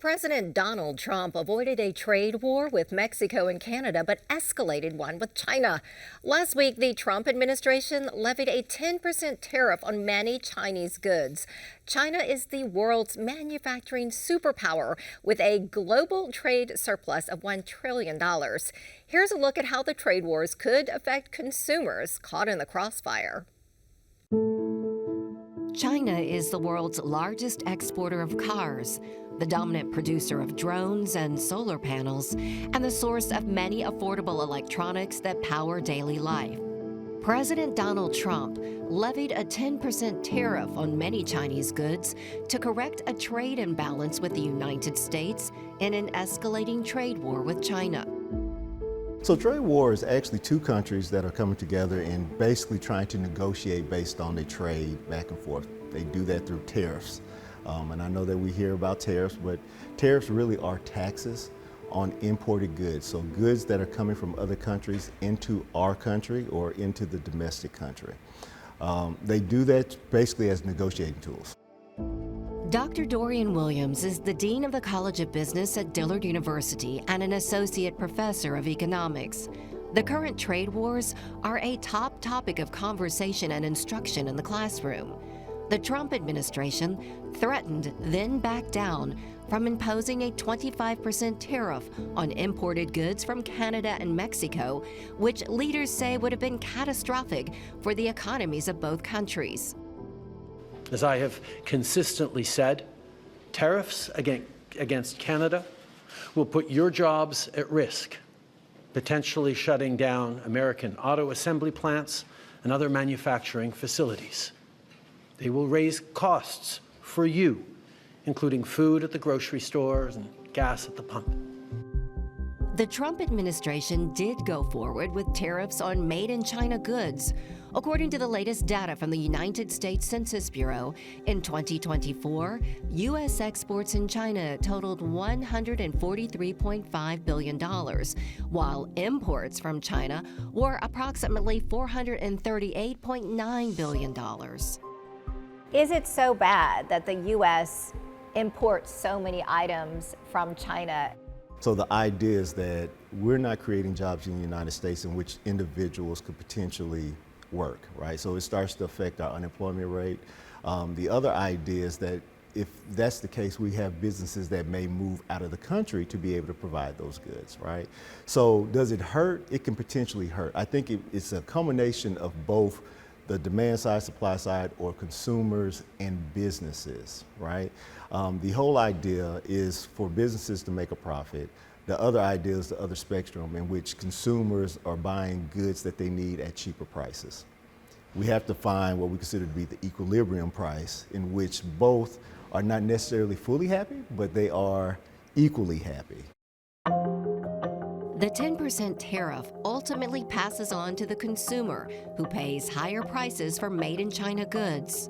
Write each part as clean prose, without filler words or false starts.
President Donald Trump avoided a trade war with Mexico and Canada, but escalated one with China. Last week, the Trump administration levied a 10% tariff on many Chinese goods. China is the world's manufacturing superpower with a global trade surplus of $1 trillion. Here's a look at how the trade wars could affect consumers caught in the crossfire. China is the world's largest exporter of cars, the dominant producer of drones and solar panels, and the source of many affordable electronics that power daily life. President Donald Trump levied a 10% tariff on many Chinese goods to correct a trade imbalance with the United States in an escalating trade war with China. So trade war is actually two countries that are coming together and basically trying to negotiate based on the trade back and forth. They do that through tariffs. And I know that we hear about tariffs, but tariffs really are taxes on imported goods. So goods that are coming from other countries into our country or into the domestic country. They do that basically as negotiating tools. Dr. Dorian Williams is the Dean of the College of Business at Dillard University and an Associate Professor of Economics. The current trade wars are a top topic of conversation and instruction in the classroom. The Trump administration threatened, then backed down from imposing a 25% tariff on imported goods from Canada and Mexico, which leaders say would have been catastrophic for the economies of both countries. As I have consistently said, tariffs against Canada will put your jobs at risk, potentially shutting down American auto assembly plants and other manufacturing facilities. They will raise costs for you, including food at the grocery stores and gas at the pump. The Trump administration did go forward with tariffs on made-in-China goods. According to the latest data from the United States Census Bureau, in 2024, U.S. exports in China totaled $143.5 billion, while imports from China were approximately $438.9 billion. Is it so bad that the U.S. imports so many items from China? So the idea is that we're not creating jobs in the United States in which individuals could potentially work, right? So it starts to affect our unemployment rate. The other idea is that if that's the case, we have businesses that may move out of the country to be able to provide those goods, right? So does it hurt? It can potentially hurt. I think it's a combination of both the demand side, supply side, or consumers and businesses, right? The whole idea is for businesses to make a profit. The other idea is the other spectrum in which consumers are buying goods that they need at cheaper prices. We have to find what we consider to be the equilibrium price in which both are not necessarily fully happy, but they are equally happy. The 10% tariff ultimately passes on to the consumer, who pays higher prices for made-in-China goods.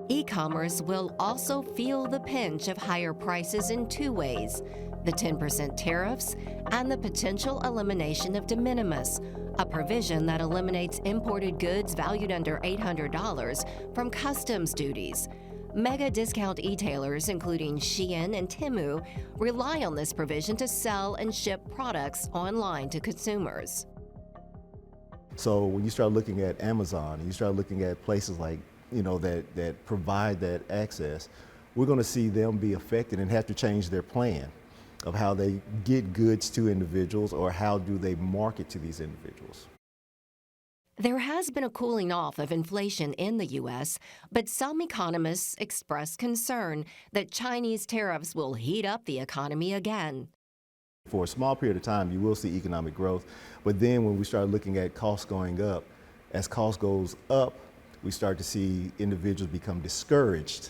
E-commerce will also feel the pinch of higher prices in two ways: the 10% tariffs and the potential elimination of de minimis, a provision that eliminates imported goods valued under $800 from customs duties. Mega discount e-tailers, including Shein and Temu, rely on this provision to sell and ship products online to consumers. So when you start looking at Amazon, and you start looking at places like, that provide that access, we're going to see them be affected and have to change their plan of how they get goods to individuals or how do they market to these individuals. There has been a cooling off of inflation in the U.S., but some economists express concern that Chinese tariffs will heat up the economy again. For a small period of time, you will see economic growth, but then when we start looking at costs going up, as cost goes up, we start to see individuals become discouraged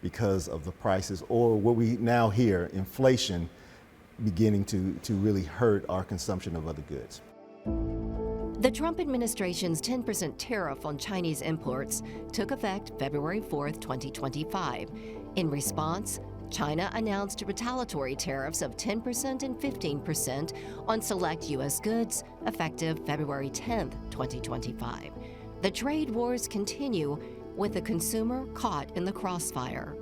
because of the prices, or what we now hear, inflation beginning to really hurt our consumption of other goods. The Trump administration's 10% tariff on Chinese imports took effect February 4, 2025. In response, China announced retaliatory tariffs of 10% and 15% on select U.S. goods effective February 10, 2025. The trade wars continue with the consumer caught in the crossfire.